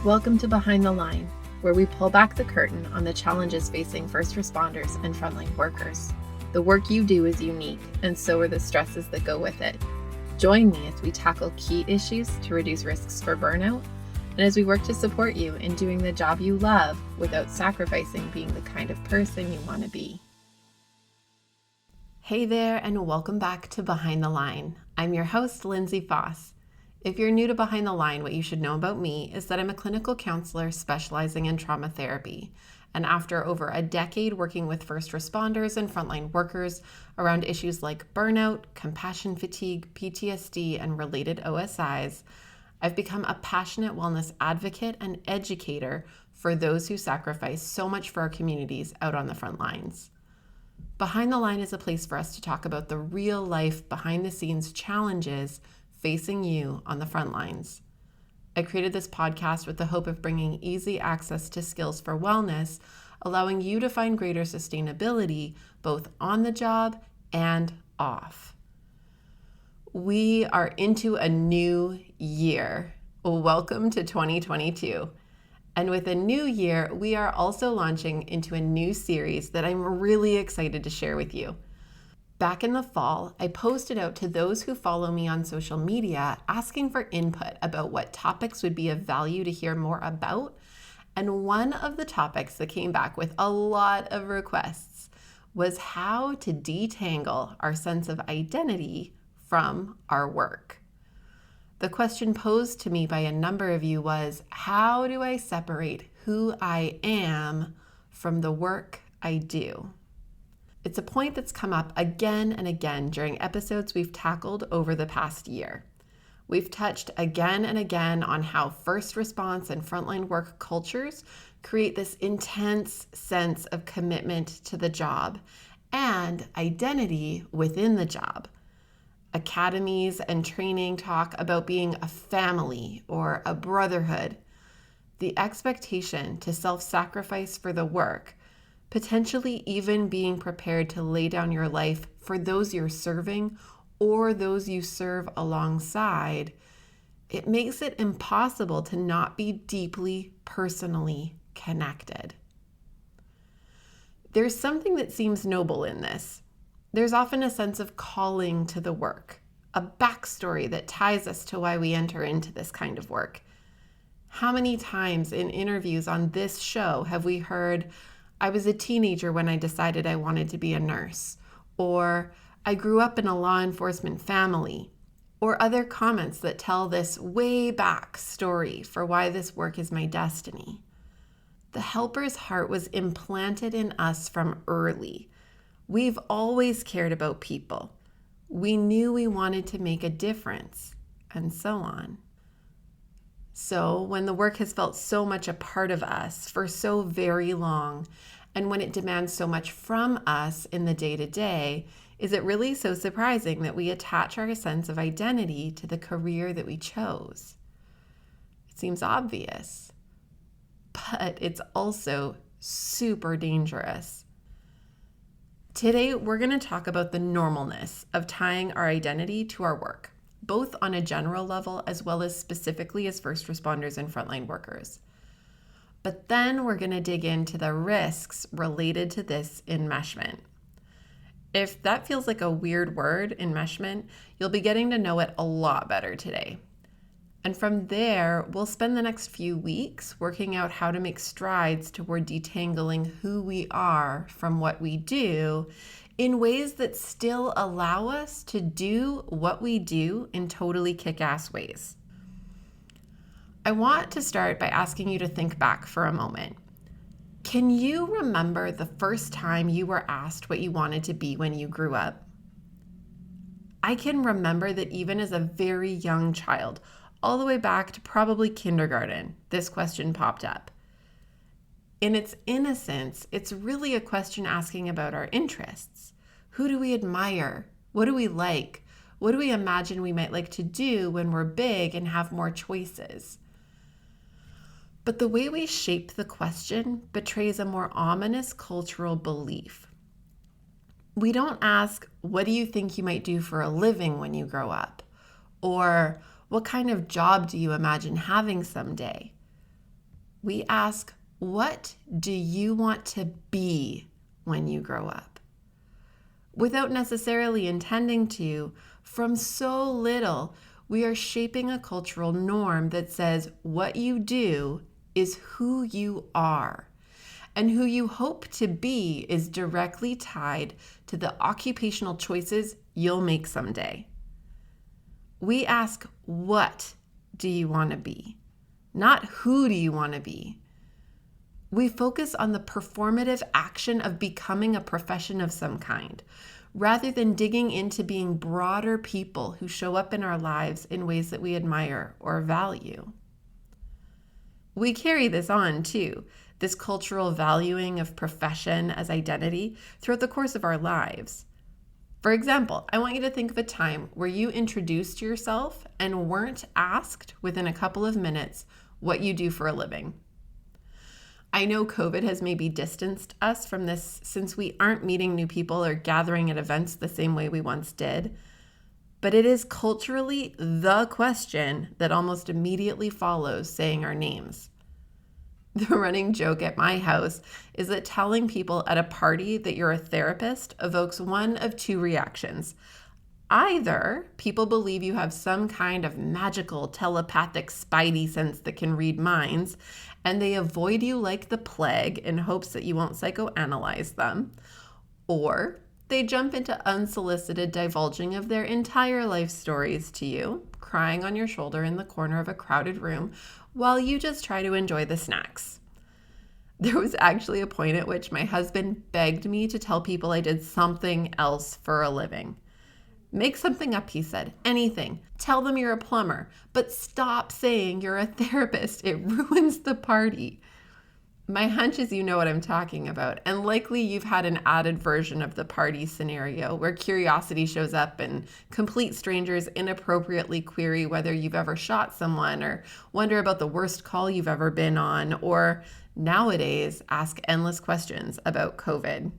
Welcome to Behind the Line, where we pull back the curtain on the challenges facing first responders and frontline workers. The work you do is unique, and so are the stresses that go with it. Join me as we tackle key issues to reduce risks for burnout, and as we work to support you in doing the job you love without sacrificing being the kind of person you want to be. Hey there, and welcome back to Behind the Line. I'm your host, Lindsay Foss. If you're new to Behind the Line, what you should know about me is that I'm a clinical counselor specializing in trauma therapy. And after over a decade working with first responders and frontline workers around issues like burnout, compassion fatigue, PTSD, and related OSIs, I've become a passionate wellness advocate and educator for those who sacrifice so much for our communities out on the front lines. Behind the Line is a place for us to talk about the real life, behind the scenes challenges facing you on the front lines. I created this podcast with the hope of bringing easy access to skills for wellness, allowing you to find greater sustainability both on the job and off. We are into a new year. Welcome to 2022. And with a new year, we are also launching into a new series that I'm really excited to share with you. Back in the fall, I posted out to those who follow me on social media asking for input about what topics would be of value to hear more about. And one of the topics that came back with a lot of requests was how to detangle our sense of identity from our work. The question posed to me by a number of you was, how do I separate who I am from the work I do? It's a point that's come up again and again during episodes we've tackled over the past year. We've touched again and again on how first response and frontline work cultures create this intense sense of commitment to the job and identity within the job. Academies and training talk about being a family or a brotherhood. The expectation to self-sacrifice for the work, potentially even being prepared to lay down your life for those you're serving or those you serve alongside, it makes it impossible to not be deeply personally connected. There's something that seems noble in this. There's often a sense of calling to the work, a backstory that ties us to why we enter into this kind of work. How many times in interviews on this show have we heard, I was a teenager when I decided I wanted to be a nurse, or I grew up in a law enforcement family, or other comments that tell this way back story for why this work is my destiny. The helper's heart was implanted in us from early. We've always cared about people. We knew we wanted to make a difference, and so on. So when the work has felt so much a part of us for so very long, and when it demands so much from us in the day-to-day, is it really so surprising that we attach our sense of identity to the career that we chose? It seems obvious, but it's also super dangerous. Today, we're going to talk about the normalness of tying our identity to our work, both on a general level as well as specifically as first responders and frontline workers. But then we're going to dig into the risks related to this enmeshment. If that feels like a weird word, enmeshment, you'll be getting to know it a lot better today. And from there, we'll spend the next few weeks working out how to make strides toward detangling who we are from what we do in ways that still allow us to do what we do in totally kick-ass ways. I want to start by asking you to think back for a moment. Can you remember the first time you were asked what you wanted to be when you grew up? I can remember that even as a very young child, all the way back to probably kindergarten, this question popped up. In its innocence, it's really a question asking about our interests. Who do we admire? What do we like? What do we imagine we might like to do when we're big and have more choices? But the way we shape the question betrays a more ominous cultural belief. We don't ask, what do you think you might do for a living when you grow up? Or what kind of job do you imagine having someday? We ask, what do you want to be when you grow up? Without necessarily intending to, from so little, we are shaping a cultural norm that says what you do is who you are. And who you hope to be is directly tied to the occupational choices you'll make someday. We ask, what do you want to be? Not who do you want to be? We focus on the performative action of becoming a profession of some kind, rather than digging into being broader people who show up in our lives in ways that we admire or value. We carry this on too, this cultural valuing of profession as identity throughout the course of our lives. For example, I want you to think of a time where you introduced yourself and weren't asked within a couple of minutes what you do for a living. I know COVID has maybe distanced us from this since we aren't meeting new people or gathering at events the same way we once did, but it is culturally the question that almost immediately follows saying our names. The running joke at my house is that telling people at a party that you're a therapist evokes one of two reactions. Either people believe you have some kind of magical telepathic spidey sense that can read minds, and they avoid you like the plague in hopes that you won't psychoanalyze them, or they jump into unsolicited divulging of their entire life stories to you, crying on your shoulder in the corner of a crowded room, while you just try to enjoy the snacks. There was actually a point at which my husband begged me to tell people I did something else for a living. Make something up, he said. Anything. Tell them you're a plumber, but stop saying you're a therapist. It ruins the party. My hunch is you know what I'm talking about, and likely you've had an added version of the party scenario where curiosity shows up and complete strangers inappropriately query whether you've ever shot someone or wonder about the worst call you've ever been on, or nowadays ask endless questions about COVID.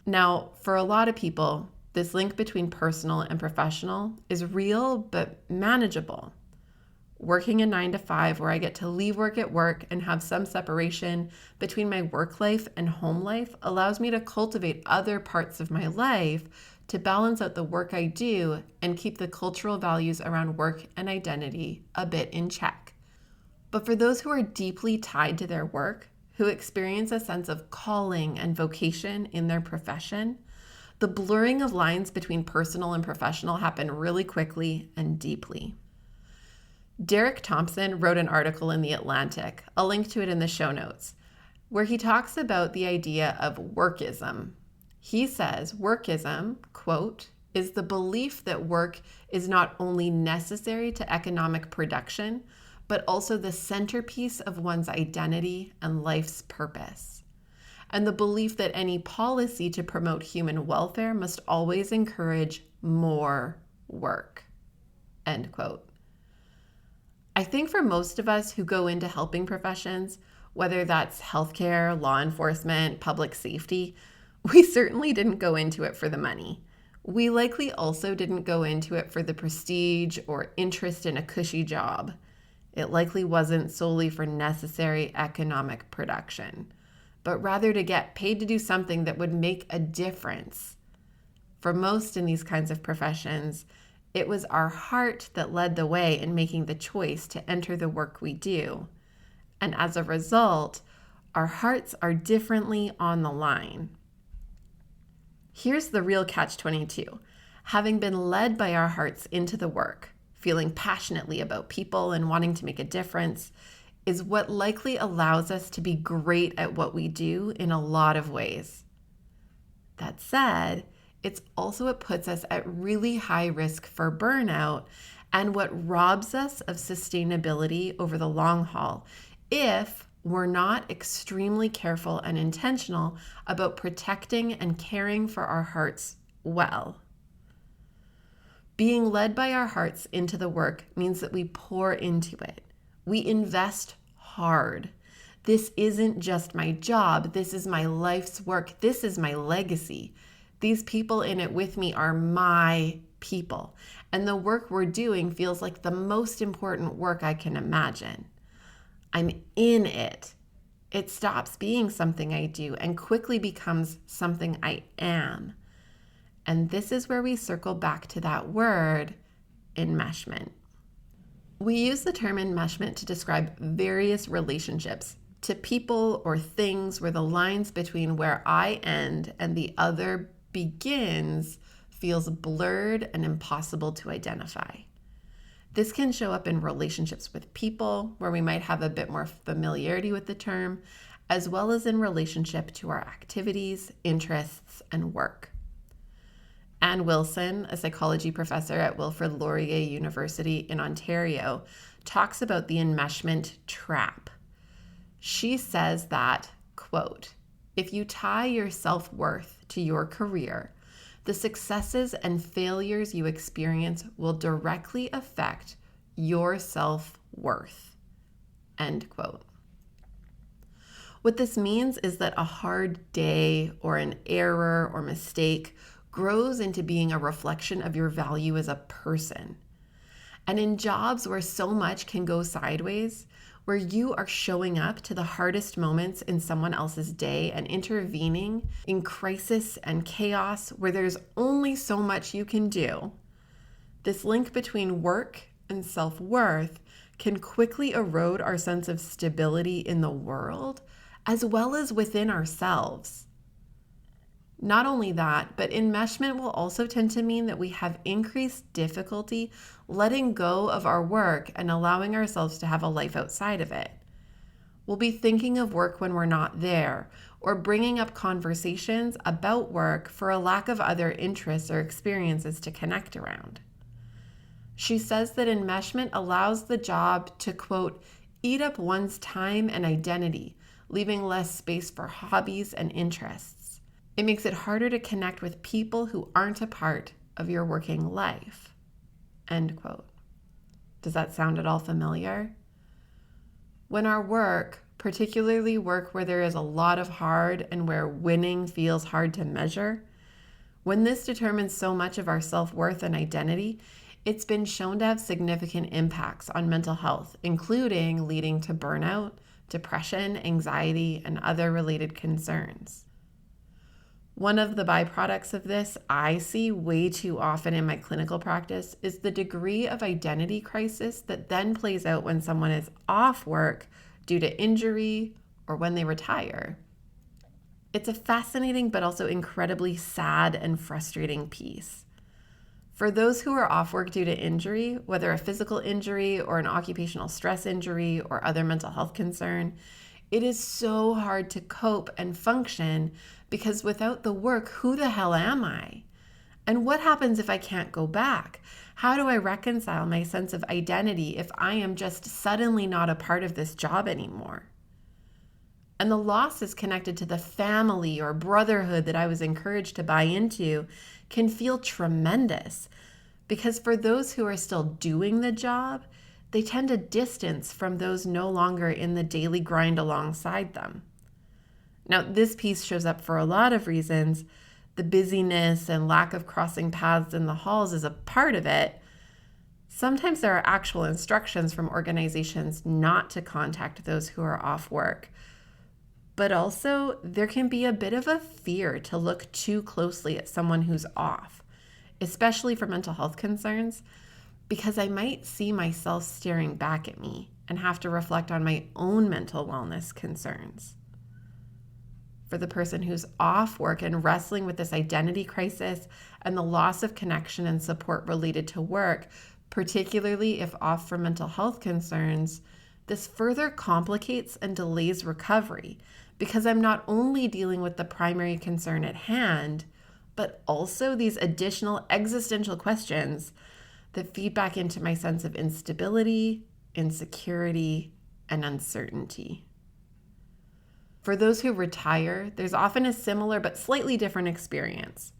Now, for a lot of people, this link between personal and professional is real but manageable. Working a 9 to 5 where I get to leave work at work and have some separation between my work life and home life allows me to cultivate other parts of my life to balance out the work I do and keep the cultural values around work and identity a bit in check. But for those who are deeply tied to their work, who experience a sense of calling and vocation in their profession, the blurring of lines between personal and professional happen really quickly and deeply. Derek Thompson wrote an article in The Atlantic, I'll link to it in the show notes, where he talks about the idea of workism. He says workism, quote, is the belief that work is not only necessary to economic production, but also the centerpiece of one's identity and life's purpose. And the belief that any policy to promote human welfare must always encourage more work, end quote. I think for most of us who go into helping professions, whether that's healthcare, law enforcement, public safety, we certainly didn't go into it for the money. We likely also didn't go into it for the prestige or interest in a cushy job. It likely wasn't solely for necessary economic production, but rather to get paid to do something that would make a difference. For most in these kinds of professions, it was our heart that led the way in making the choice to enter the work we do. And as a result, our hearts are differently on the line. Here's the real catch-22. Having been led by our hearts into the work, feeling passionately about people and wanting to make a difference, is what likely allows us to be great at what we do in a lot of ways. That said, it's also what puts us at really high risk for burnout and what robs us of sustainability over the long haul if we're not extremely careful and intentional about protecting and caring for our hearts well. Being led by our hearts into the work means that we pour into it. We invest hard. This isn't just my job. This is my life's work. This is my legacy. These people in it with me are my people, and the work we're doing feels like the most important work I can imagine. I'm in it. It stops being something I do and quickly becomes something I am. And this is where we circle back to that word, enmeshment. We use the term enmeshment to describe various relationships to people or things where the lines between where I end and the other begins feels blurred and impossible to identify. This can show up in relationships with people, where we might have a bit more familiarity with the term, as well as in relationship to our activities, interests, and work. Anne Wilson, a psychology professor at Wilfrid Laurier University in Ontario, talks about the enmeshment trap. She says that, quote, if you tie your self-worth to your career, the successes and failures you experience will directly affect your self-worth, end quote. What this means is that a hard day or an error or mistake grows into being a reflection of your value as a person. And in jobs where so much can go sideways, where you are showing up to the hardest moments in someone else's day and intervening in crisis and chaos where there's only so much you can do, this link between work and self-worth can quickly erode our sense of stability in the world, as well as within ourselves. Not only that, but enmeshment will also tend to mean that we have increased difficulty letting go of our work and allowing ourselves to have a life outside of it. We'll be thinking of work when we're not there, or bringing up conversations about work for a lack of other interests or experiences to connect around. She says that enmeshment allows the job to, quote, eat up one's time and identity, leaving less space for hobbies and interests. It makes it harder to connect with people who aren't a part of your working life, end quote. Does that sound at all familiar? When our work, particularly work where there is a lot of hard and where winning feels hard to measure, when this determines so much of our self-worth and identity, it's been shown to have significant impacts on mental health, including leading to burnout, depression, anxiety, and other related concerns. One of the byproducts of this I see way too often in my clinical practice is the degree of identity crisis that then plays out when someone is off work due to injury or when they retire. It's a fascinating but also incredibly sad and frustrating piece. For those who are off work due to injury, whether a physical injury or an occupational stress injury or other mental health concern, it is so hard to cope and function because without the work, who the hell am I? And what happens if I can't go back? How do I reconcile my sense of identity if I am just suddenly not a part of this job anymore? And the losses connected to the family or brotherhood that I was encouraged to buy into can feel tremendous because for those who are still doing the job, they tend to distance from those no longer in the daily grind alongside them. Now, this piece shows up for a lot of reasons. The busyness and lack of crossing paths in the halls is a part of it. Sometimes there are actual instructions from organizations not to contact those who are off work. But also, there can be a bit of a fear to look too closely at someone who's off, especially for mental health concerns, because I might see myself staring back at me and have to reflect on my own mental wellness concerns. For the person who's off work and wrestling with this identity crisis and the loss of connection and support related to work, particularly if off for mental health concerns, this further complicates and delays recovery because I'm not only dealing with the primary concern at hand, but also these additional existential questions that feed back into my sense of instability, insecurity, and uncertainty. For those who retire, there's often a similar but slightly different experience.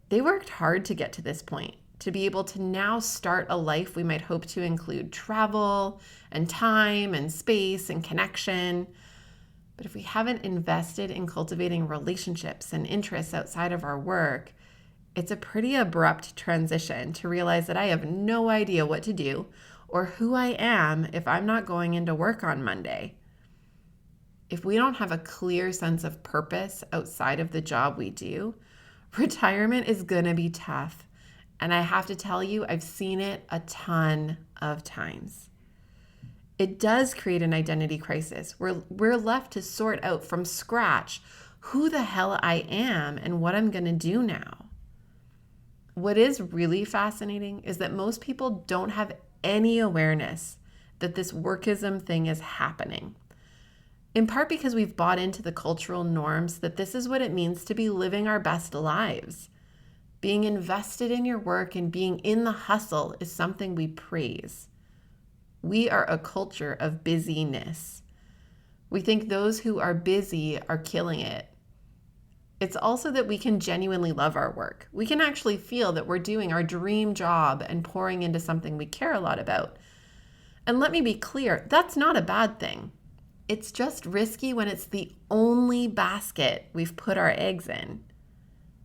They worked hard to get to this point, to be able to now start a life we might hope to include travel and time and space and connection. But if we haven't invested in cultivating relationships and interests outside of our work, it's a pretty abrupt transition to realize that I have no idea what to do or who I am if I'm not going into work on Monday. If we don't have a clear sense of purpose outside of the job we do, retirement is going to be tough. And I have to tell you, I've seen it a ton of times. It does create an identity crisis where we're left to sort out from scratch who the hell I am and what I'm going to do now. What is really fascinating is that most people don't have any awareness that this workism thing is happening. In part because we've bought into the cultural norms that this is what it means to be living our best lives. Being invested in your work and being in the hustle is something we praise. We are a culture of busyness. We think those who are busy are killing it. It's also that we can genuinely love our work. We can actually feel that we're doing our dream job and pouring into something we care a lot about. And let me be clear, that's not a bad thing. It's just risky when it's the only basket we've put our eggs in.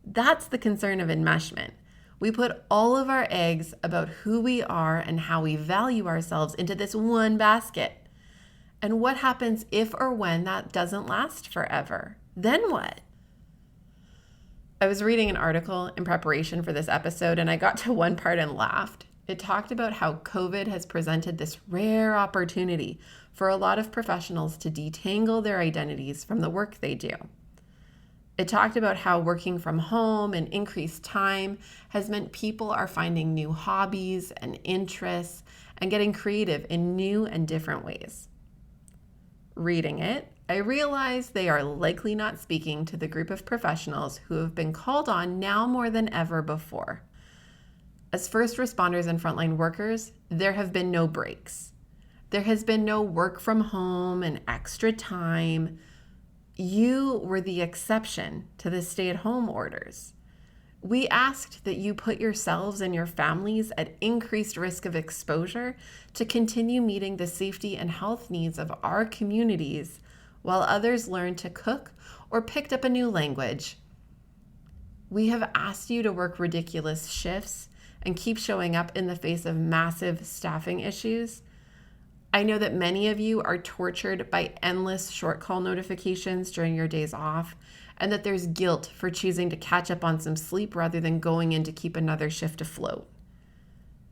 That's the concern of enmeshment. We put all of our eggs about who we are and how we value ourselves into this one basket. And what happens if or when that doesn't last forever? Then what? I was reading an article in preparation for this episode and I got to one part and laughed. It talked about how COVID has presented this rare opportunity for a lot of professionals to detangle their identities from the work they do. It talked about how working from home and increased time has meant people are finding new hobbies and interests and getting creative in new and different ways. Reading it, I realized they are likely not speaking to the group of professionals who have been called on now more than ever before. As first responders and frontline workers, there have been no breaks. There has been no work from home and extra time. You were the exception to the stay-at-home orders. We asked that you put yourselves and your families at increased risk of exposure to continue meeting the safety and health needs of our communities while others learned to cook or picked up a new language. We have asked you to work ridiculous shifts and keep showing up in the face of massive staffing issues. I know that many of you are tortured by endless short call notifications during your days off, and that there's guilt for choosing to catch up on some sleep rather than going in to keep another shift afloat.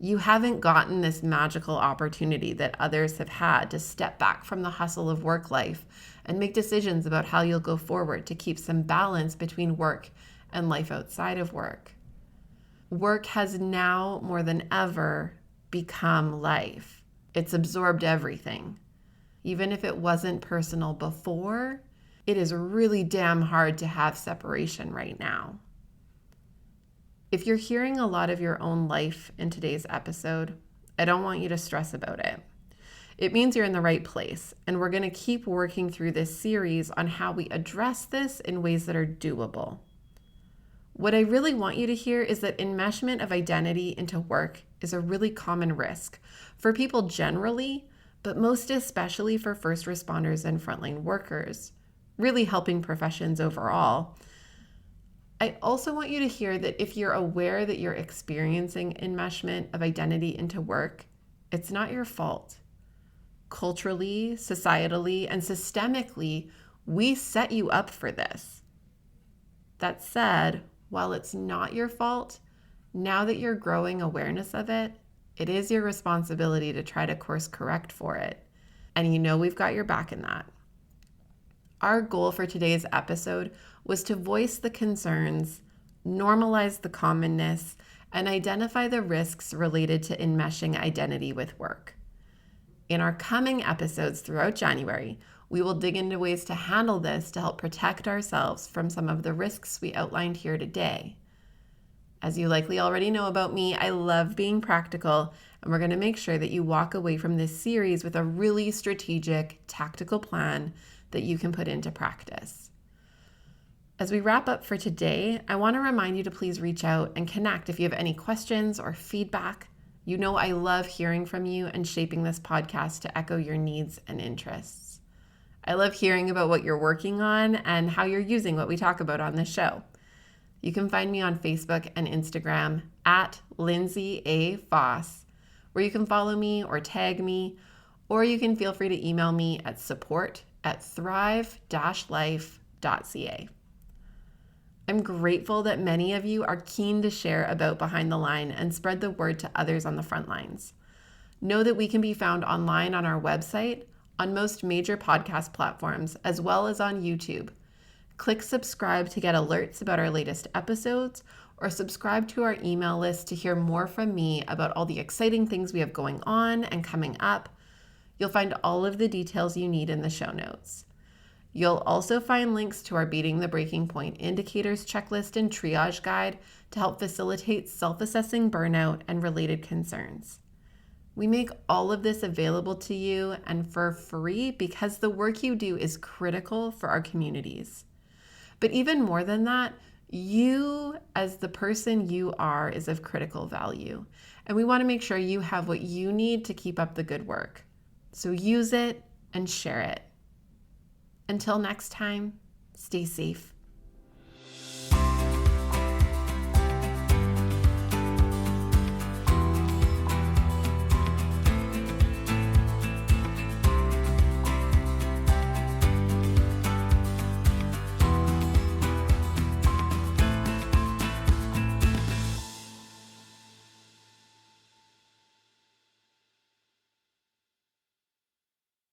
You haven't gotten this magical opportunity that others have had to step back from the hustle of work life and make decisions about how you'll go forward to keep some balance between work and life outside of work. Work has now more than ever become life. It's absorbed everything. Even if it wasn't personal before, it is really damn hard to have separation right now. If you're hearing a lot of your own life in today's episode, I don't want you to stress about it. It means you're in the right place, and we're going to keep working through this series on how we address this in ways that are doable. What I really want you to hear is that enmeshment of identity into work is a really common risk for people generally, but most especially for first responders and frontline workers, really helping professions overall. I also want you to hear that if you're aware that you're experiencing enmeshment of identity into work, it's not your fault. Culturally, societally, and systemically, we set you up for this. That said, while it's not your fault, now that you're growing awareness of it, it is your responsibility to try to course correct for it. And you know we've got your back in that. Our goal for today's episode was to voice the concerns, normalize the commonness, and identify the risks related to enmeshing identity with work. In our coming episodes throughout January, we will dig into ways to handle this to help protect ourselves from some of the risks we outlined here today. As you likely already know about me, I love being practical, and we're going to make sure that you walk away from this series with a really strategic, tactical plan that you can put into practice. As we wrap up for today, I want to remind you to please reach out and connect if you have any questions or feedback. You know I love hearing from you and shaping this podcast to echo your needs and interests. I love hearing about what you're working on and how you're using what we talk about on this show. You can find me on Facebook and Instagram at Lindsay A. Foss, where you can follow me or tag me, or you can feel free to email me at support@thrive-life.ca. I'm grateful that many of you are keen to share about Behind the Line and spread the word to others on the front lines. Know that we can be found online on our website, on most major podcast platforms, as well as on YouTube. Click subscribe to get alerts about our latest episodes, or subscribe to our email list to hear more from me about all the exciting things we have going on and coming up. You'll find all of the details you need in the show notes. You'll also find links to our Beating the Breaking Point Indicators checklist and triage guide to help facilitate self-assessing burnout and related concerns. We make all of this available to you and for free because the work you do is critical for our communities. But even more than that, you as the person you are is of critical value. And we want to make sure you have what you need to keep up the good work. So use it and share it. Until next time, stay safe.